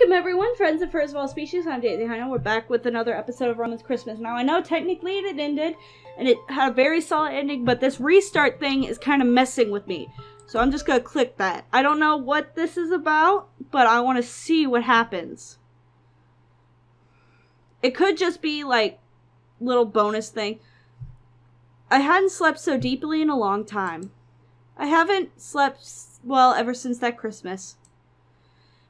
Welcome everyone, friends of Furs of all species. I'm Daisy Hino. We're back with another episode of Roman's Christmas. Now I know technically it ended, and it had a very solid ending, but this restart thing is kind of messing with me. So I'm just gonna click that. I don't know what this is about, but I want to see what happens. It could just be like little bonus thing. I hadn't slept so deeply in a long time. I haven't slept well ever since that Christmas.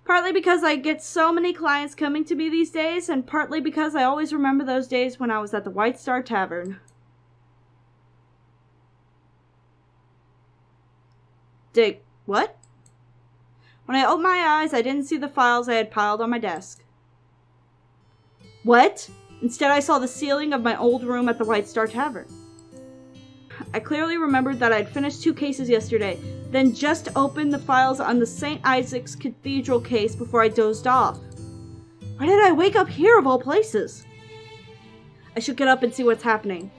Partly because I get so many clients coming to me these days, and partly because I always remember those days when I was at the White Star Tavern. What? When I opened my eyes, I didn't see the files I had piled on my desk. What? Instead, I saw the ceiling of my old room at the White Star Tavern. I clearly remembered that I'd finished 2 cases yesterday, then just opened the files on the St. Isaac's Cathedral case before I dozed off. Why did I wake up here of all places? I should get up and see what's happening.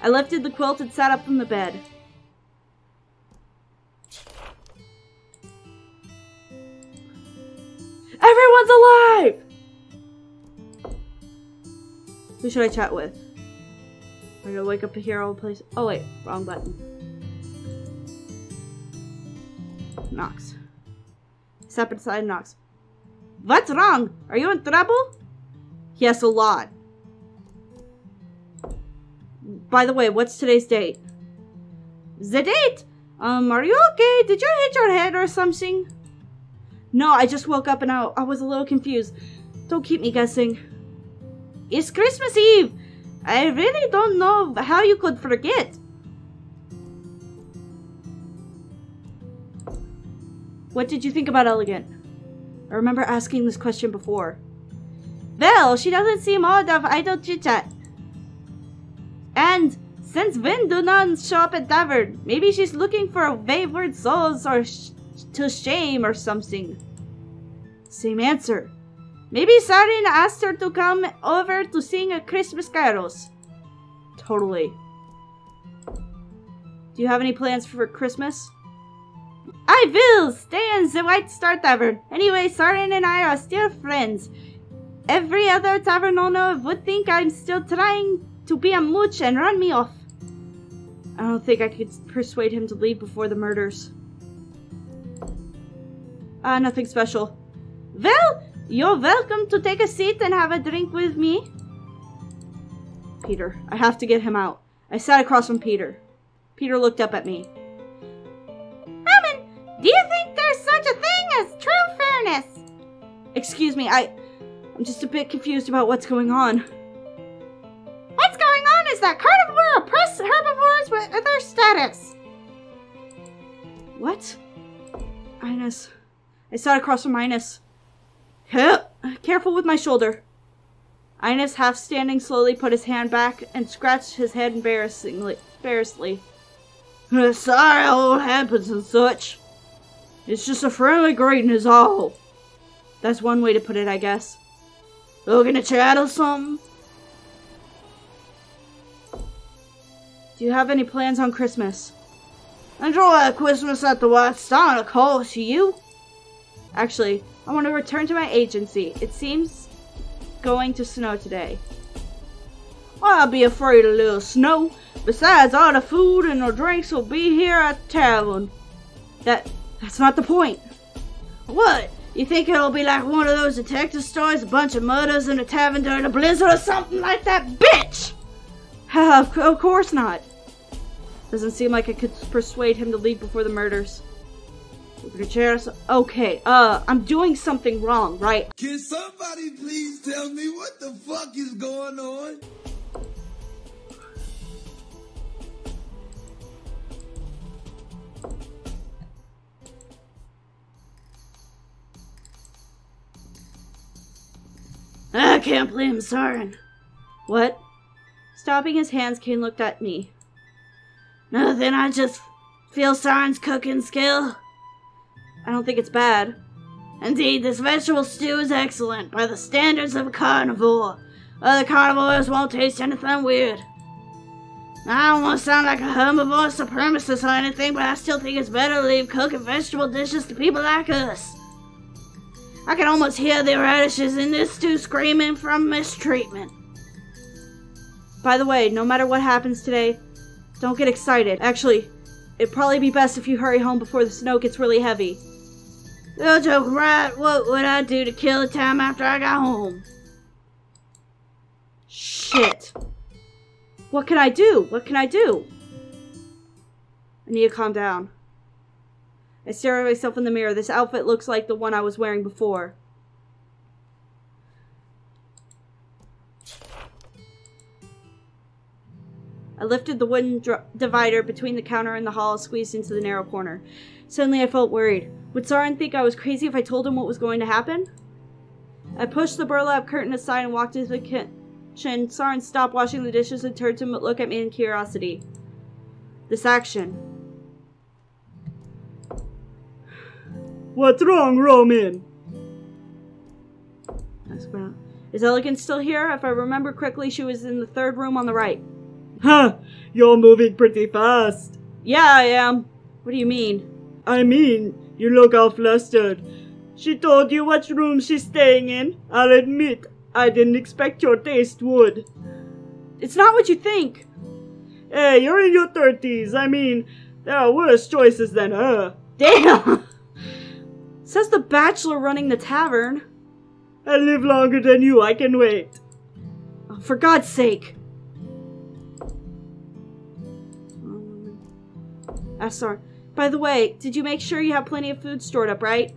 I lifted the quilt and sat up from the bed. Everyone's alive! Who should I chat with? I'm gonna wake up to hear all the place. Oh wait, wrong button. Knocks. Step inside, knocks. What's wrong? Are you in trouble? Yes, a lot. By the way, what's today's date? The date? Are you okay? Did you hit your head or something? No, I just woke up and I was a little confused. Don't keep me guessing. It's Christmas Eve! I really don't know how you could forget. What did you think about Elegant? I remember asking this question before. Well, she doesn't seem odd of idle chit-chat. And since when do nuns show up at tavern? Maybe she's looking for wayward souls or to shame or something. Same answer. Maybe Sarin asked her to come over to sing a Christmas carols. Totally. Do you have any plans for Christmas? I will stay in the White Star Tavern. Anyway, Sarin and I are still friends. Every other tavern owner would think I'm still trying to be a mooch and run me off. I don't think I could persuade him to leave before the murders. Nothing special. Well, you're welcome to take a seat and have a drink with me. Peter. I have to get him out. I sat across from Peter. Peter looked up at me. Roman, do you think there's such a thing as true fairness? Excuse me, I'm just a bit confused about what's going on. What's going on is that carnivore oppress herbivores with their status. What? Ines. I sat across from Ines. Careful with my shoulder. Ines, half standing, slowly put his hand back and scratched his head embarrassingly. Sorry all happens and such. It's just a friendly greeting is all. That's one way to put it, I guess. Looking to chat or something? Do you have any plans on Christmas? Enjoy Christmas at the White Star, of course, you. Actually, I want to return to my agency. It seems going to snow today. I'll be afraid of a little snow. Besides, all the food and the drinks will be here at the tavern. That's not the point. What? You think it'll be like one of those detective stories, a bunch of murders in a tavern during a blizzard or something like that, bitch? Of course not. Doesn't seem like I could persuade him to leave before the murders. Okay, I'm doing something wrong, right? Can somebody please tell me what the fuck is going on? I can't blame Sarin. What? Stopping his hands, Kane looked at me. Nothing, I just feel Sarin's cooking skill. I don't think it's bad. Indeed, this vegetable stew is excellent by the standards of a carnivore. Other carnivores won't taste anything weird. I don't want to sound like a herbivore supremacist or anything, but I still think it's better to leave cooking vegetable dishes to people like us. I can almost hear the radishes in this stew screaming from mistreatment. By the way, no matter what happens today, don't get excited. Actually, it'd probably be best if you hurry home before the snow gets really heavy. You're joking, right? What would I do to kill the time after I got home? Shit. What can I do? What can I do? I need to calm down. I stare at myself in the mirror. This outfit looks like the one I was wearing before. I lifted the wooden divider between the counter and the hall, squeezed into the narrow corner. Suddenly I felt worried. Would Sarin think I was crazy if I told him what was going to happen? I pushed the burlap curtain aside and walked into the kitchen. Sarin stopped washing the dishes and turned to look at me in curiosity. This action. What's wrong, Roman? Is Elegant still here? If I remember correctly, she was in the third room on the right. Huh, you're moving pretty fast. Yeah, I am. What do you mean? I mean, you look all flustered. She told you which room she's staying in. I'll admit, I didn't expect your taste would. It's not what you think. Hey, you're in your 30s. I mean, there are worse choices than her. Damn! Says the bachelor running the tavern. I live longer than you. I can wait. Oh, for God's sake. Sorry. By the way, did you make sure you have plenty of food stored up, right?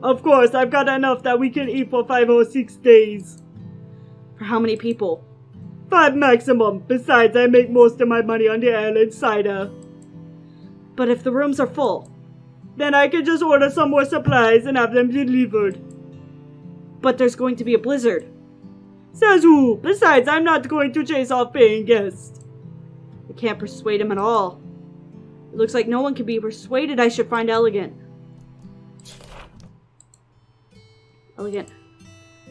Of course, I've got enough that we can eat for 5 or 6 days. For how many people? 5 maximum. Besides, I make most of my money on the ale and cider. But if the rooms are full? Then I can just order some more supplies and have them delivered. But there's going to be a blizzard. Says who? Besides, I'm not going to chase off paying guests. I can't persuade him at all. It looks like no one can be persuaded. I should find Elegant. Elegant.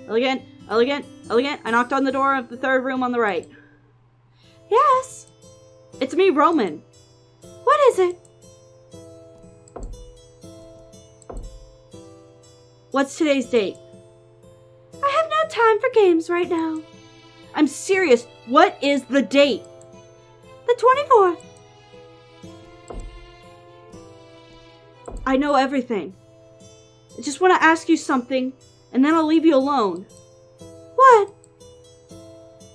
Elegant. Elegant. Elegant. I knocked on the door of the third room on the right. Yes. It's me, Roman. What is it? What's today's date? I have no time for games right now. I'm serious. What is the date? The 24th. I know everything. I just want to ask you something, and then I'll leave you alone. What?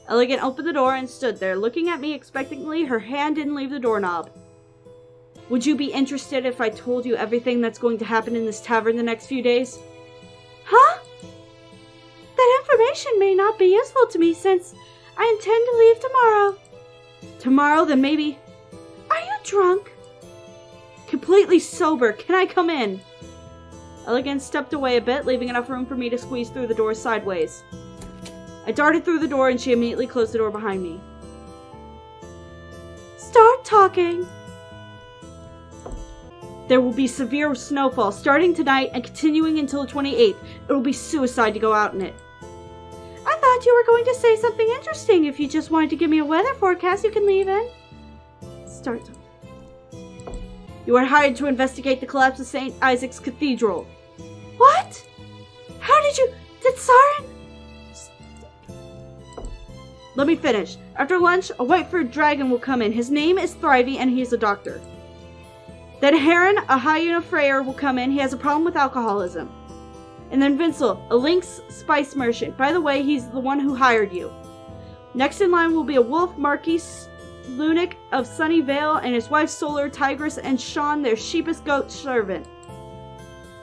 Elegant opened the door and stood there, looking at me expectantly. Her hand didn't leave the doorknob. Would you be interested if I told you everything that's going to happen in this tavern the next few days? Huh? That information may not be useful to me since I intend to leave tomorrow. Tomorrow, then maybe... Are you drunk? Completely sober. Can I come in? Elegant stepped away a bit, leaving enough room for me to squeeze through the door sideways. I darted through the door and she immediately closed the door behind me. Start talking. There will be severe snowfall starting tonight and continuing until the 28th. It will be suicide to go out in it. I thought you were going to say something interesting. If you just wanted to give me a weather forecast, you can leave in. Start talking. You are hired to investigate the collapse of St. Isaac's Cathedral. What? How did you... Did Sarin... Let me finish. After lunch, a white-furred dragon will come in. His name is Thrivey, and he is a doctor. Then Heron, a hyena frayer, will come in. He has a problem with alcoholism. And then Vincel, a lynx spice merchant. By the way, he's the one who hired you. Next in line will be a wolf, Marquis Lunac of Sunnyvale, and his wife Solar, Tigress, and Sean, their sheepish goat servant.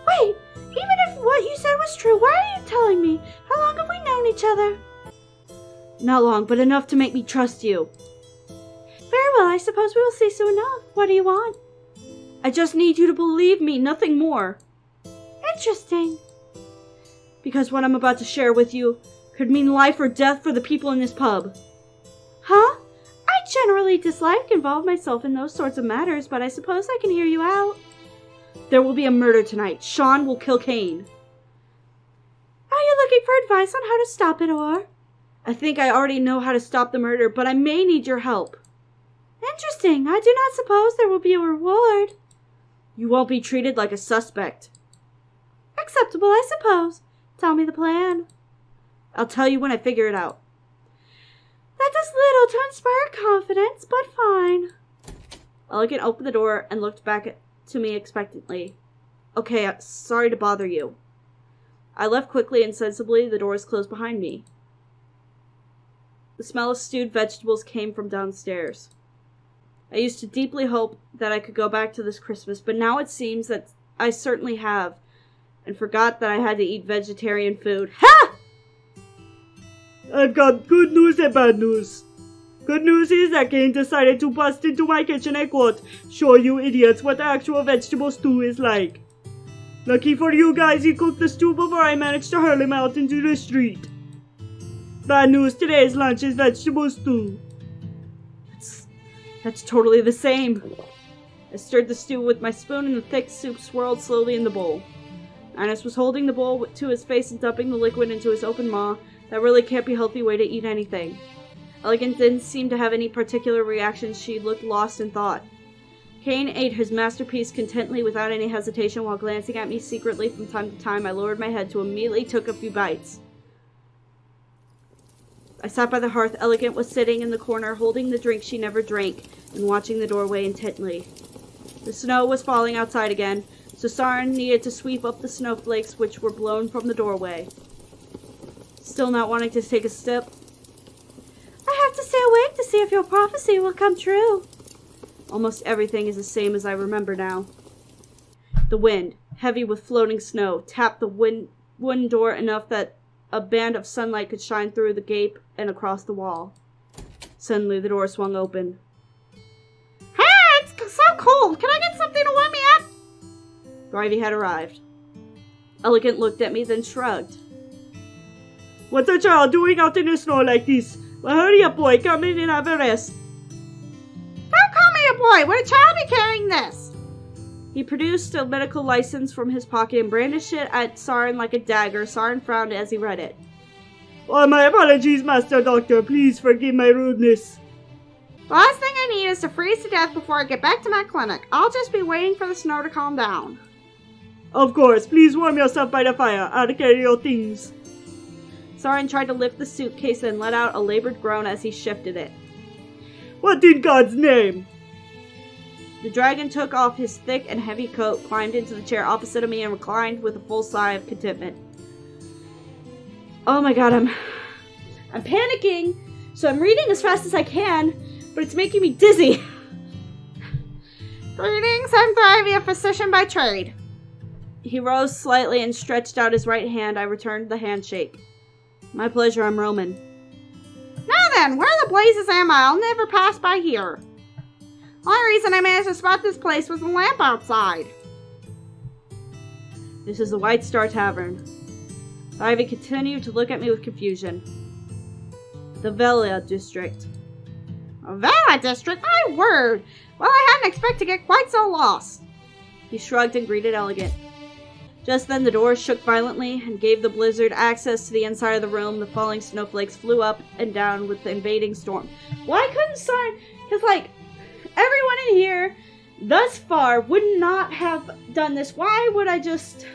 Wait, even if what you said was true, why are you telling me? How long have we known each other? Not long, but enough to make me trust you. Very well, I suppose we will see soon enough. What do you want? I just need you to believe me, nothing more. Interesting. Because what I'm about to share with you could mean life or death for the people in this pub. Huh? I generally dislike involve myself in those sorts of matters, but I suppose I can hear you out. There will be a murder tonight. Sean will kill Kane. Are you looking for advice on how to stop it, or? I think I already know how to stop the murder, but I may need your help. Interesting. I do not suppose there will be a reward. You won't be treated like a suspect. Acceptable, I suppose. Tell me the plan. I'll tell you when I figure it out. That does little to inspire confidence, but fine. Elegant opened the door and looked back to me expectantly. Okay, sorry to bother you. I left quickly and sensibly. The doors closed behind me. The smell of stewed vegetables came from downstairs. I used to deeply hope that I could go back to this Christmas, but now it seems that I certainly have, and forgot that I had to eat vegetarian food. Ha! I've got good news and bad news. Good news is that Kane decided to bust into my kitchen and quote, show you idiots what actual vegetable stew is like. Lucky for you guys, he cooked the stew before I managed to hurl him out into the street. Bad news, today's lunch is vegetable stew. That's totally the same. I stirred the stew with my spoon and the thick soup swirled slowly in the bowl. Ernest was holding the bowl to his face and dumping the liquid into his open maw. That really can't be a healthy way to eat anything. Elegant didn't seem to have any particular reaction. She looked lost in thought. Kane ate his masterpiece contentedly without any hesitation while glancing at me secretly from time to time. I lowered my head to immediately took a few bites. I sat by the hearth. Elegant was sitting in the corner holding the drink she never drank and watching the doorway intently. The snow was falling outside again, so Saren needed to sweep up the snowflakes which were blown from the doorway. Still not wanting to take a step. I have to stay awake to see if your prophecy will come true. Almost everything is the same as I remember now. The wind, heavy with floating snow, tapped the wooden door enough that a band of sunlight could shine through the gate and across the wall. Suddenly the door swung open. Hey, it's so cold. Can I get something to warm me up? Garvey had arrived. Elegant looked at me, then shrugged. What's a child doing out in the snow like this? Well, hurry up, boy. Come in and have a rest. Don't call me a boy. Would a child be carrying this? He produced a medical license from his pocket and brandished it at Saren like a dagger. Saren frowned as he read it. Oh, my apologies, Master Doctor. Please forgive my rudeness. The last thing I need is to freeze to death before I get back to my clinic. I'll just be waiting for the snow to calm down. Of course. Please warm yourself by the fire. I'll carry your things. Saren tried to lift the suitcase and let out a labored groan as he shifted it. What in God's name? The dragon took off his thick and heavy coat, climbed into the chair opposite of me, and reclined with a full sigh of contentment. Oh my god, I'm panicking, so I'm reading as fast as I can, but it's making me dizzy. Greetings, I'm Furry, a physician by trade. He rose slightly and stretched out his right hand. I returned the handshake. My pleasure, I'm Roman. Now then, where the blazes am I? I'll never pass by here. The only reason I managed to spot this place was the lamp outside. This is the White Star Tavern. Ivy continued to look at me with confusion. The Vela district. A Vela district? My word! Well, I hadn't expected to get quite so lost. He shrugged and greeted Elegant. Just then the door shook violently and gave the blizzard access to the inside of the room. The falling snowflakes flew up and down with the invading storm. Why couldn't Saren... Because, like, everyone in here thus far would not have done this. Why would I just...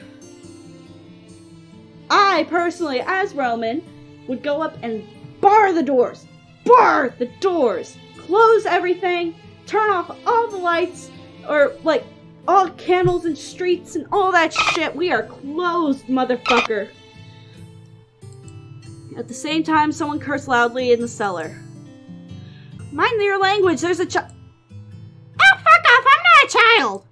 I, personally, as Roman, would go up and bar the doors. Bar the doors. Close everything. Turn off all the lights. Or, like... all candles and streets and all that shit. We are closed, motherfucker. At the same time, someone cursed loudly in the cellar. Mind your language, there's a child. Oh, fuck off, I'm not a child!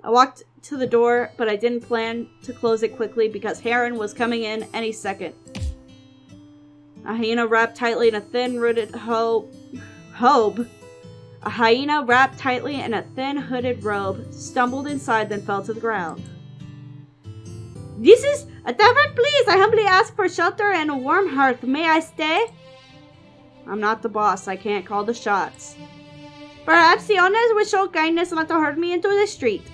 I walked to the door, but I didn't plan to close it quickly because Heron was coming in any second. A hyena wrapped tightly in a thin hooded A hyena wrapped tightly in a thin hooded robe stumbled inside, then fell to the ground. This is a tavern, please. I humbly ask for shelter and a warm hearth. May I stay? I'm not the boss. I can't call the shots. Perhaps the owners would show kindness not to herd me into the street.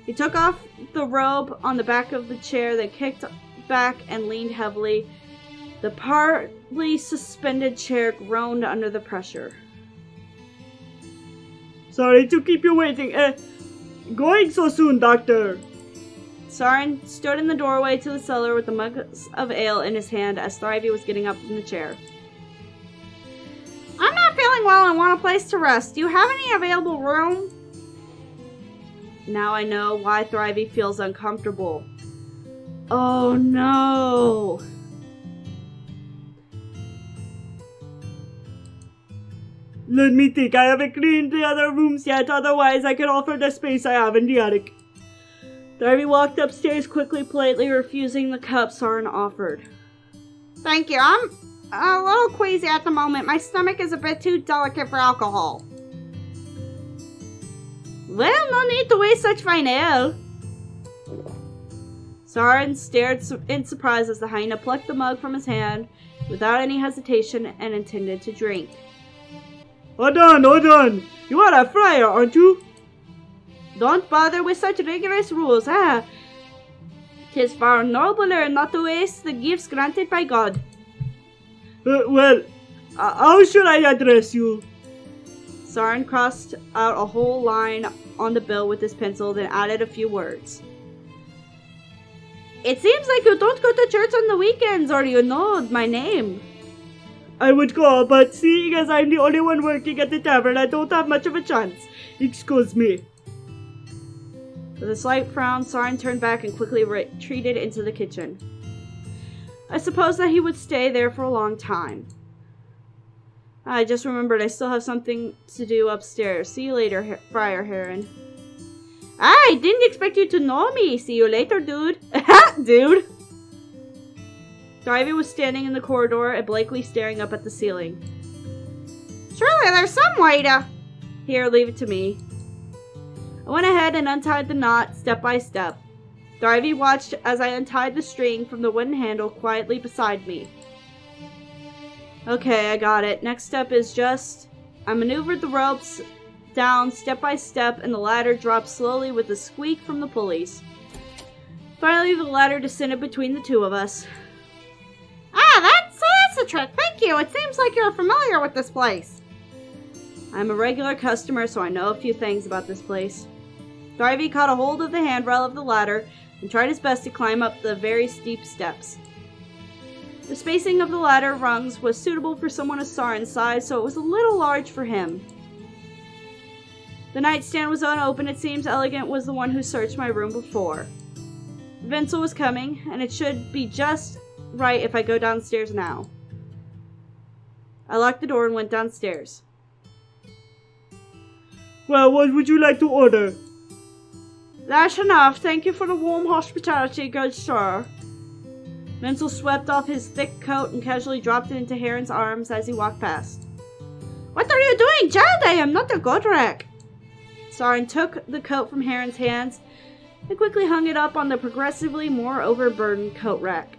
He took off the robe on the back of the chair, then kicked back and leaned heavily. The partly suspended chair groaned under the pressure. Sorry to keep you waiting. Going so soon, Doctor. Soren stood in the doorway to the cellar with the mug of ale in his hand as Thrivey was getting up from the chair. I'm not feeling well and want a place to rest. Do you have any available room? Now I know why Thrivey feels uncomfortable. Oh no! Let me think, I haven't cleaned the other rooms yet, otherwise I can offer the space I have in the attic. Thrivey walked upstairs quickly, politely refusing the cup Soren offered. Thank you. I'm a little queasy at the moment. My stomach is a bit too delicate for alcohol. Well, no need to waste such fine ale. Soren stared in surprise as the hyena plucked the mug from his hand without any hesitation and intended to drink. Hold on. You are a friar, aren't you? Don't bother with such rigorous rules, eh? 'Tis far nobler not to waste the gifts granted by God. How should I address you? Soren crossed out a whole line on the bill with his pencil, then added a few words. It seems like you don't go to church on the weekends, or you know my name. I would go, but seeing as I'm the only one working at the tavern, I don't have much of a chance. Excuse me. With a slight frown, Soren turned back and quickly retreated into the kitchen. I suppose that he would stay there for a long time. I just remembered I still have something to do upstairs. See you later, Friar Heron. I didn't expect you to know me. See you later, dude. Dude. Thrivey was standing in the corridor and blankly staring up at the ceiling. Surely there's some way to... Here, leave it to me. I went ahead and untied the knot step by step. Thrivey watched as I untied the string from the wooden handle quietly beside me. Okay, I got it. Next step is just... I maneuvered the ropes down step by step and the ladder dropped slowly with a squeak from the pulleys. Finally, the ladder descended between the two of us. Ah, that's the trick. Thank you. It seems like you're familiar with this place. I'm a regular customer, so I know a few things about this place. Thrivey caught a hold of the handrail of the ladder and tried his best to climb up the very steep steps. The spacing of the ladder rungs was suitable for someone of Soren's size, so it was a little large for him. The nightstand was unopened. It seems Elegant was the one who searched my room before. Vincel was coming, and it should be just right if I go downstairs now. I locked the door and went downstairs. Well, what would you like to order? That's enough. Thank you for the warm hospitality, good sir. Vincel swept off his thick coat and casually dropped it into Heron's arms as he walked past. What are you doing, child? I am not a Godrak. Soren took the coat from Heron's hands and quickly hung it up on the progressively more overburdened coat rack.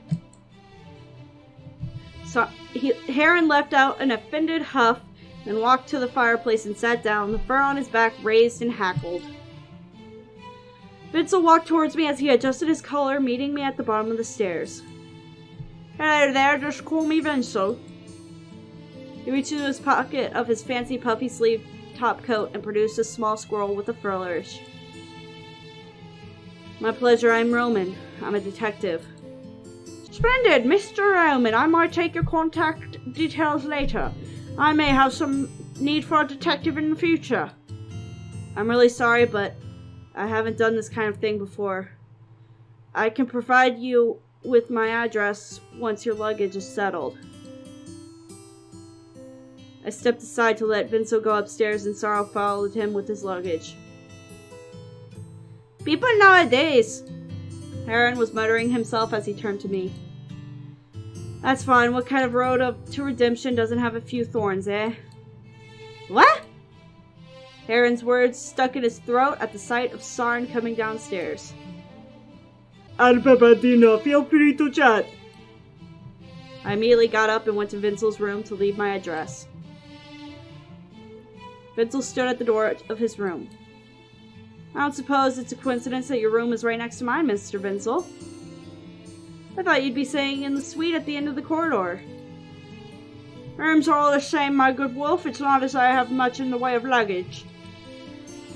Heron left out an offended huff and walked to the fireplace and sat down, the fur on his back raised and hackled. Vincel walked towards me as he adjusted his collar, meeting me at the bottom of the stairs. Hello there, just call me Vincel. He reached into his pocket of his fancy puffy sleeve top coat and produced a small squirrel with a flourish. My pleasure, I'm Roman. I'm a detective. Splendid, Mr. Roman. I might take your contact details later. I may have some need for a detective in the future. I'm really sorry, but I haven't done this kind of thing before. I can provide you with my address once your luggage is settled. I stepped aside to let Vincel go upstairs and Sorrow followed him with his luggage. People nowadays, Heron was muttering himself as he turned to me. That's fine. What kind of road to redemption doesn't have a few thorns, eh? What? Heron's words stuck in his throat at the sight of Soren coming downstairs. Alphabetino, feel free to chat. I immediately got up and went to Vincel's room to leave my address. Vincel stood at the door of his room. I don't suppose it's a coincidence that your room is right next to mine, Mr. Vincel. I thought you'd be staying in the suite at the end of the corridor. Rooms are all the same, my good wolf. It's not as I have much in the way of luggage.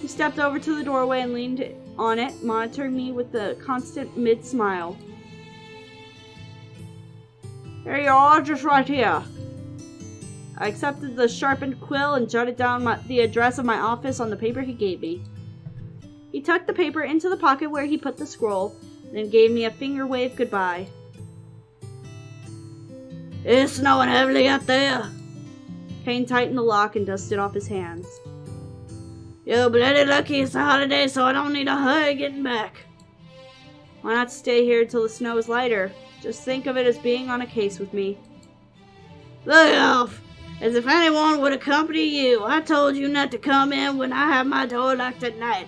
He stepped over to the doorway and leaned on it, monitoring me with a constant mid-smile. Here you are, just right here. I accepted the sharpened quill and jotted down the address of my office on the paper he gave me. He tucked the paper into the pocket where he put the scroll, then gave me a finger wave goodbye. It's snowing heavily out there. Kane tightened the lock and dusted off his hands. You're bloody lucky it's a holiday, so I don't need to hurry getting back. Why not stay here till the snow is lighter? Just think of it as being on a case with me. Look off! As if anyone would accompany you. I told you not to come in when I have my door locked at night.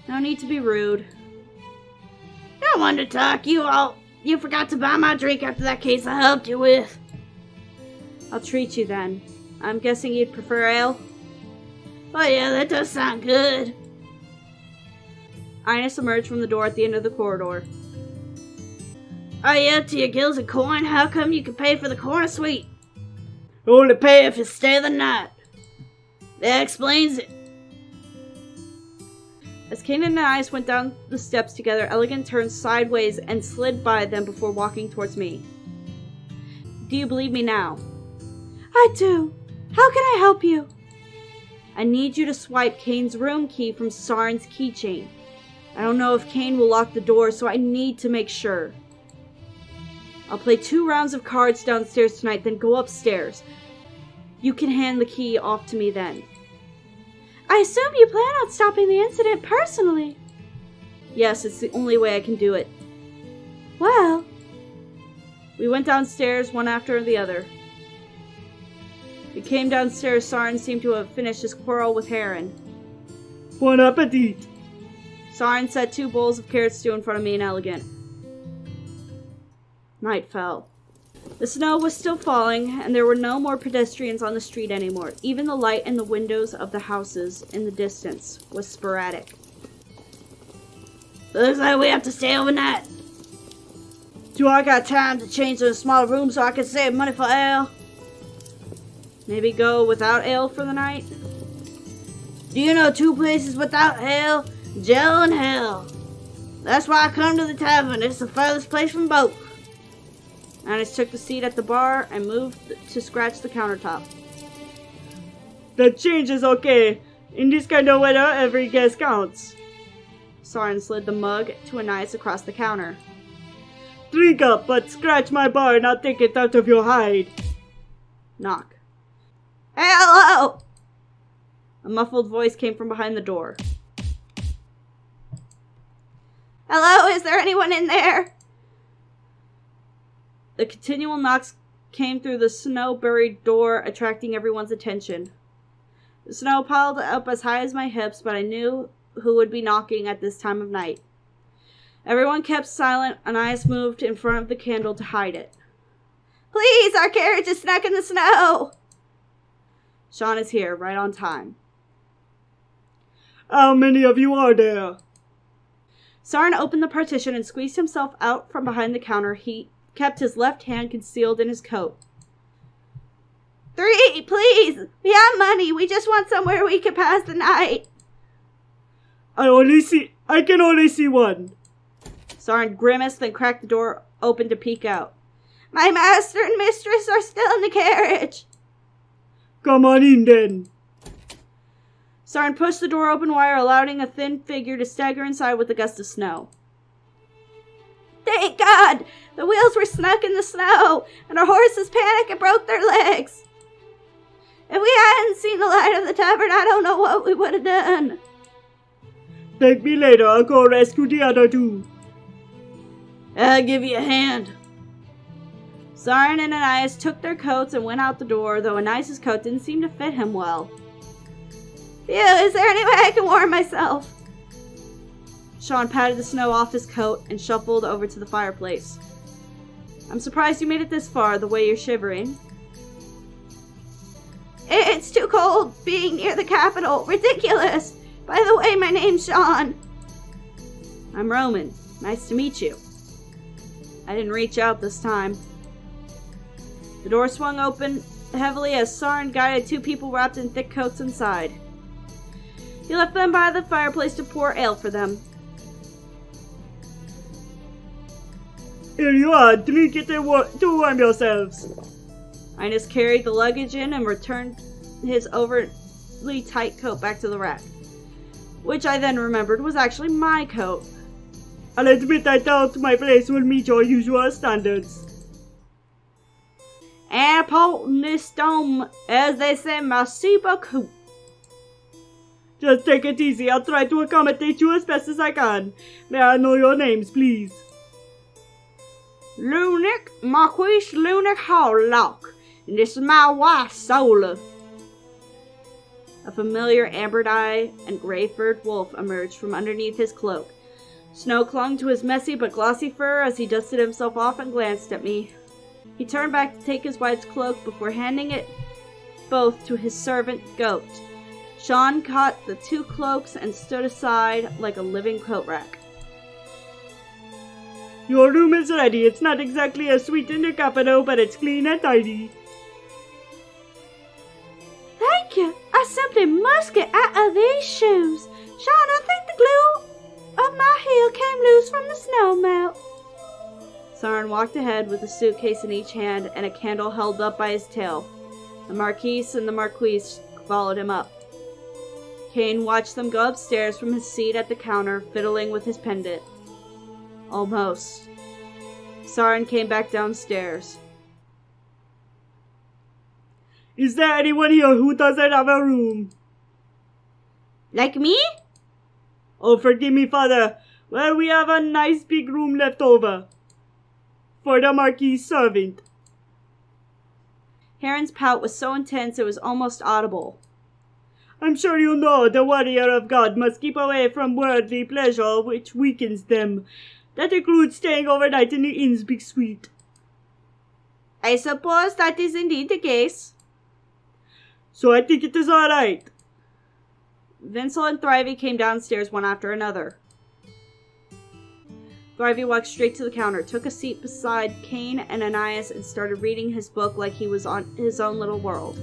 No need to be rude. No one to talk. You forgot to buy my drink after that case I helped you with. I'll treat you then. I'm guessing you'd prefer ale? Oh yeah, that does sound good. Ines emerged from the door at the end of the corridor. Are you up to your gills in coin? How come you can pay for the corner suite? Only pay if you stay the night. That explains it. As Kane and Ines went down the steps together, Elegant turned sideways and slid by them before walking towards me. Do you believe me now? I do. How can I help you? I need you to swipe Kane's room key from Saren's keychain. I don't know if Kane will lock the door, so I need to make sure. I'll play 2 rounds of cards downstairs tonight, then go upstairs. You can hand the key off to me then. I assume you plan on stopping the incident personally. Yes, it's the only way I can do it. Well... We went downstairs, one after the other. We came downstairs. Saren seemed to have finished his quarrel with Heron. Bon appetit! Saren set 2 bowls of carrot stew in front of me and Elegant. Night fell. The snow was still falling, and there were no more pedestrians on the street anymore. Even the light in the windows of the houses in the distance was sporadic. Looks like we have to stay overnight. Do I got time to change to a smaller room so I can save money for ale? Maybe go without ale for the night? Do you know 2 places without ale? Jail and hell. That's why I come to the tavern. It's the furthest place from both. Ines took the seat at the bar and moved to scratch the countertop. The change is okay. In this kind of weather, every guest counts. Saren slid the mug to Ines across the counter. Drink up, but scratch my bar and I'll take it out of your hide. Knock. Hello! A muffled voice came from behind the door. Hello, is there anyone in there? The continual knocks came through the snow-buried door, attracting everyone's attention. The snow piled up as high as my hips, but I knew who would be knocking at this time of night. Everyone kept silent, and Ines moved in front of the candle to hide it. Please, our carriage is stuck in the snow! Sean is here, right on time. How many of you are there? Saren opened the partition and squeezed himself out from behind the counter. He kept his left hand concealed in his coat. 3, please! We have money. We just want somewhere we can pass the night. I can only see one. Saren grimaced, then cracked the door open to peek out. My master and mistress are still in the carriage. Come on in then. Saren pushed the door open wide, allowing a thin figure to stagger inside with a gust of snow. Thank God! The wheels were stuck in the snow, and our horses panicked and broke their legs. If we hadn't seen the light of the tavern, I don't know what we would have done. Thank me later. I'll go rescue the other 2. I'll give you a hand. Saren and Ines took their coats and went out the door, though Anis's coat didn't seem to fit him well. Phew, is there any way I can warm myself? Sean patted the snow off his coat and shuffled over to the fireplace. I'm surprised you made it this far, the way you're shivering. It's too cold being near the capital. Ridiculous. By the way, my name's Sean. I'm Roman. Nice to meet you. I didn't reach out this time. The door swung open heavily as Saren guided 2 people wrapped in thick coats inside. He left them by the fireplace to pour ale for them. Here you are, drink it to warm yourselves. Ines carried the luggage in and returned his overly tight coat back to the rack, which I then remembered was actually my coat. I'll admit I doubt my place will meet your usual standards. Important, as they say, merci beaucoup. Just take it easy, I'll try to accommodate you as best as I can. May I know your names, please? Lunik, Marquis Lunik Harlock, and this is my wife, Sola. A familiar amber-eyed and gray-furred wolf emerged from underneath his cloak. Snow clung to his messy but glossy fur as he dusted himself off and glanced at me. He turned back to take his wife's cloak before handing it both to his servant, Goat. Sean caught the two cloaks and stood aside like a living coat rack. Your room is ready. It's not exactly a suite in the capital, but it's clean and tidy. Thank you. I simply must get out of these shoes. Sean, I think the glue of my heel came loose from the snow melt. Soren walked ahead with a suitcase in each hand and a candle held up by his tail. The Marquise and the Marquise followed him up. Kane watched them go upstairs from his seat at the counter, fiddling with his pendant. Almost. Soren came back downstairs. Is there anyone here who doesn't have a room? Like me? Oh, forgive me, Father. Well, we have a nice big room left over. For the Marquis' servant. Heron's pout was so intense it was almost audible. I'm sure you know the warrior of God must keep away from worldly pleasure which weakens them. That includes staying overnight in the inn's big suite. I suppose that is indeed the case. So I think it is all right. Vincel and Thrivey came downstairs one after another. Thrivey walked straight to the counter, took a seat beside Kane and Ananias, and started reading his book like he was on his own little world.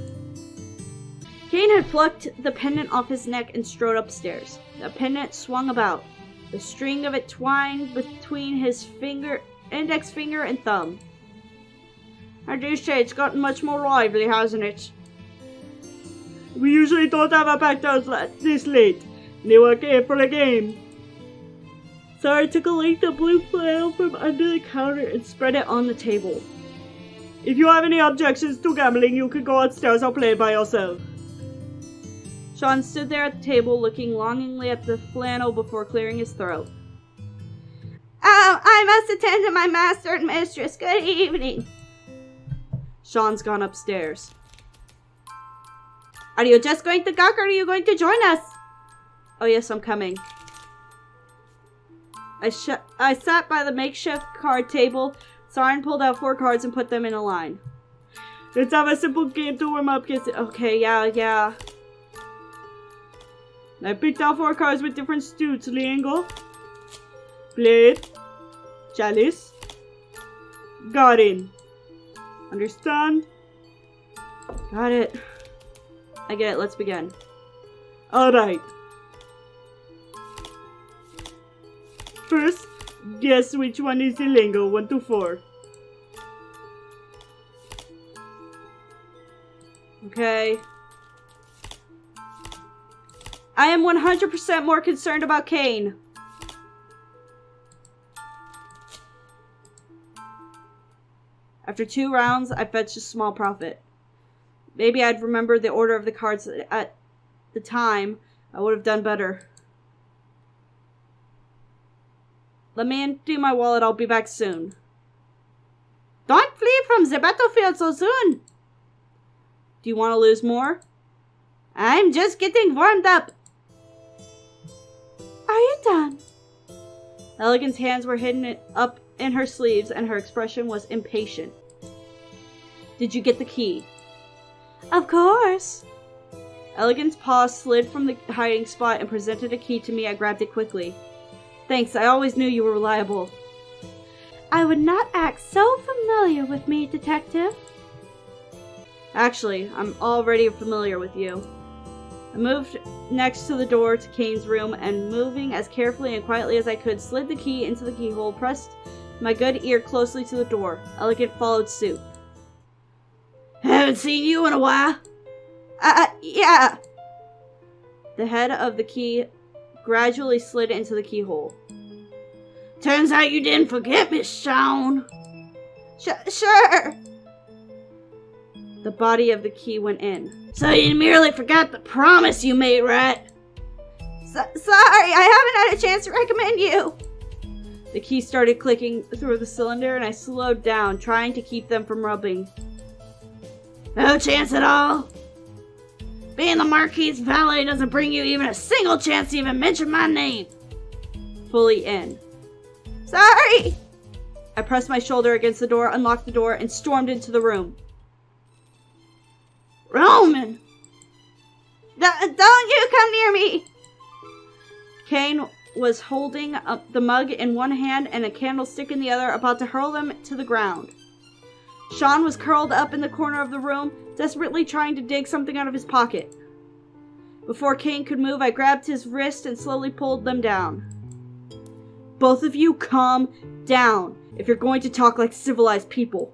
Kane had plucked the pendant off his neck and strode upstairs. The pendant swung about. The string of it twined between his index finger and thumb. I do say it's gotten much more lively, hasn't it? We usually don't have a packed house this late. They were here for a game. Sorry, took a length of blue flannel from under the counter and spread it on the table. If you have any objections to gambling, you can go upstairs or play by yourself. Sean stood there at the table, looking longingly at the flannel before clearing his throat. Oh, I must attend to my master and mistress. Good evening. Sean's gone upstairs. Are you just going to gawk, or are you going to join us? Oh yes, I'm coming. I sat by the makeshift card table. Soren pulled out 4 cards and put them in a line. Let's have a simple game to warm up. Okay, yeah. I picked out 4 cards with different suits. Triangle, Blade, Chalice, Garden. Understand? Got it. I get it. Let's begin. Alright. First, guess which one is the lingo, 1 to 4. Okay. I am 100% more concerned about Kane. After 2 rounds, I fetched a small profit. Maybe I'd remembered the order of the cards at the time. I would have done better. Let me empty my wallet. I'll be back soon. Don't flee from the battlefield so soon. Do you want to lose more? I'm just getting warmed up. Are you done? Elegant's hands were hidden up in her sleeves and her expression was impatient. Did you get the key? Of course. Elegant's paw slid from the hiding spot and presented a key to me. I grabbed it quickly. Thanks, I always knew you were reliable. I would not act so familiar with me, Detective. Actually, I'm already familiar with you. I moved next to the door to Kane's room and, moving as carefully and quietly as I could, slid the key into the keyhole, pressed my good ear closely to the door. Elegant followed suit. Haven't seen you in a while. Yeah. The head of the key gradually slid into the keyhole. Turns out you didn't forget, Miss Shawn. Sure. The body of the key went in. So you merely forgot the promise you made, right? Sorry, I haven't had a chance to recommend you. The key started clicking through the cylinder and I slowed down, trying to keep them from rubbing. No chance at all? Being the Marquis's valet doesn't bring you even a single chance to even mention my name. Fully in. Sorry. I pressed my shoulder against the door, unlocked the door, and stormed into the room. Roman! Don't you come near me! Kane was holding up the mug in one hand and a candlestick in the other, about to hurl them to the ground. Shawn was curled up in the corner of the room, desperately trying to dig something out of his pocket. Before Kane could move, I grabbed his wrist and slowly pulled them down. Both of you calm down if you're going to talk like civilized people.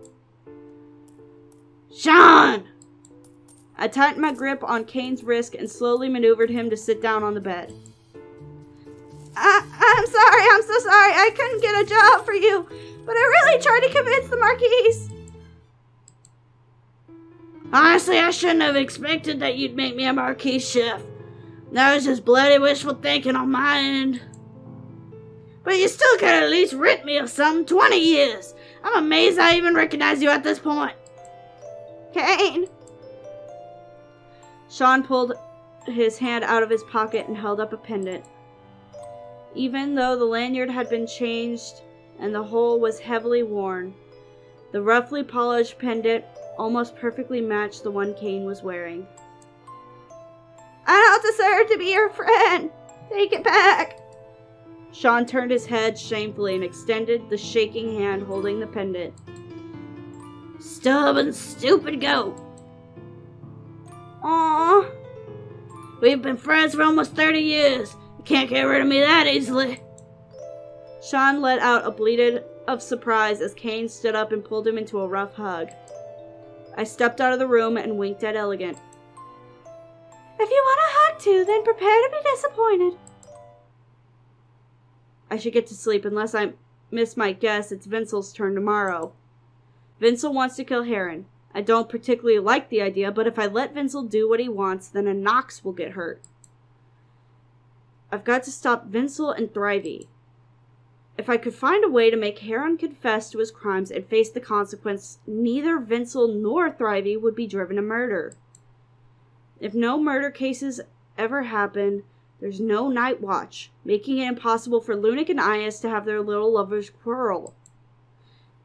Shawn! I tightened my grip on Kane's wrist and slowly maneuvered him to sit down on the bed. I'm sorry, I'm so sorry. I couldn't get a job for you, but I really tried to convince the Marquis. Honestly, I shouldn't have expected that you'd make me a Marquis chef. That was just bloody wishful thinking on my end. But you still could at least rid me of something. 20 years. I'm amazed I even recognize you at this point. Kane. Shawn pulled his hand out of his pocket and held up a pendant. Even though the lanyard had been changed and the hole was heavily worn, the roughly polished pendant almost perfectly matched the one Kane was wearing. I don't deserve to be your friend. Take it back. Shawn turned his head shamefully and extended the shaking hand holding the pendant. Stubborn, stupid goat. Aww. We've been friends for almost 30 years. You can't get rid of me that easily. Shawn let out a bleat of surprise as Kane stood up and pulled him into a rough hug. I stepped out of the room and winked at Elegant. If you want a hug too, then prepare to be disappointed. I should get to sleep. Unless I miss my guess, it's Vincel's turn tomorrow. Vincel wants to kill Heron. I don't particularly like the idea, but if I let Vincel do what he wants, then a Nox will get hurt. I've got to stop Vincel and Thrivey. If I could find a way to make Heron confess to his crimes and face the consequence, neither Vincel nor Thrivey would be driven to murder. If no murder cases ever happen, there's no night watch, making it impossible for Lunac and Ias to have their little lovers quarrel.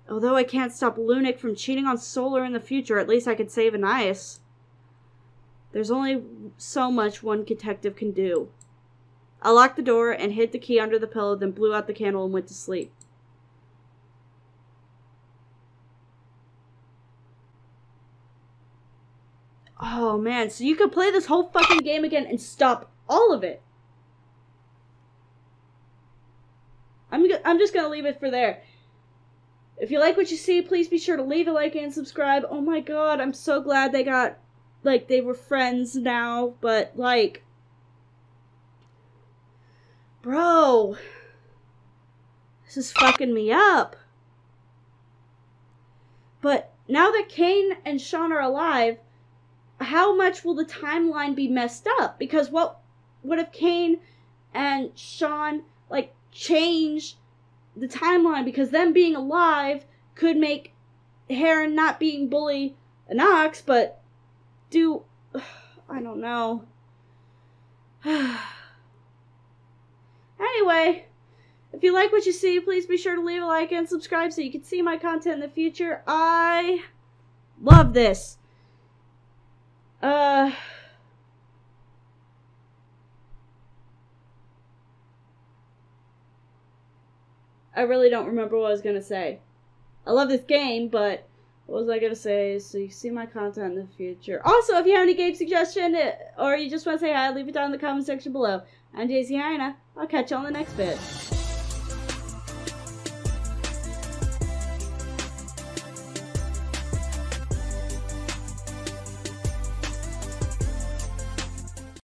Although I can't stop Lunac from cheating on Solar in the future, at least I could save Anais. There's only so much one detective can do. I locked the door and hid the key under the pillow, then blew out the candle and went to sleep. Oh man, so you could play this whole fucking game again and stop all of it. I'm just gonna leave it for there. If you like what you see, please be sure to leave a like and subscribe. Oh my god, I'm so glad they got, like, they were friends now, but, like, bro, this is fucking me up. But now that Kane and Shawn are alive, how much will the timeline be messed up? Because what if Kane and Shawn, like, change the timeline? Because them being alive could make Heron not being bully Nox, but I don't know. Anyway, if you like what you see, please be sure to leave a like and subscribe so you can see my content in the future. I love this. I really don't remember what I was gonna say. I love this game, but What was I gonna say? So you see my content in the future. Also, if you have any game suggestion or you just want to say hi, leave it down in the comment section below. I'm Daisy Hyena. I'll catch you on the next vid.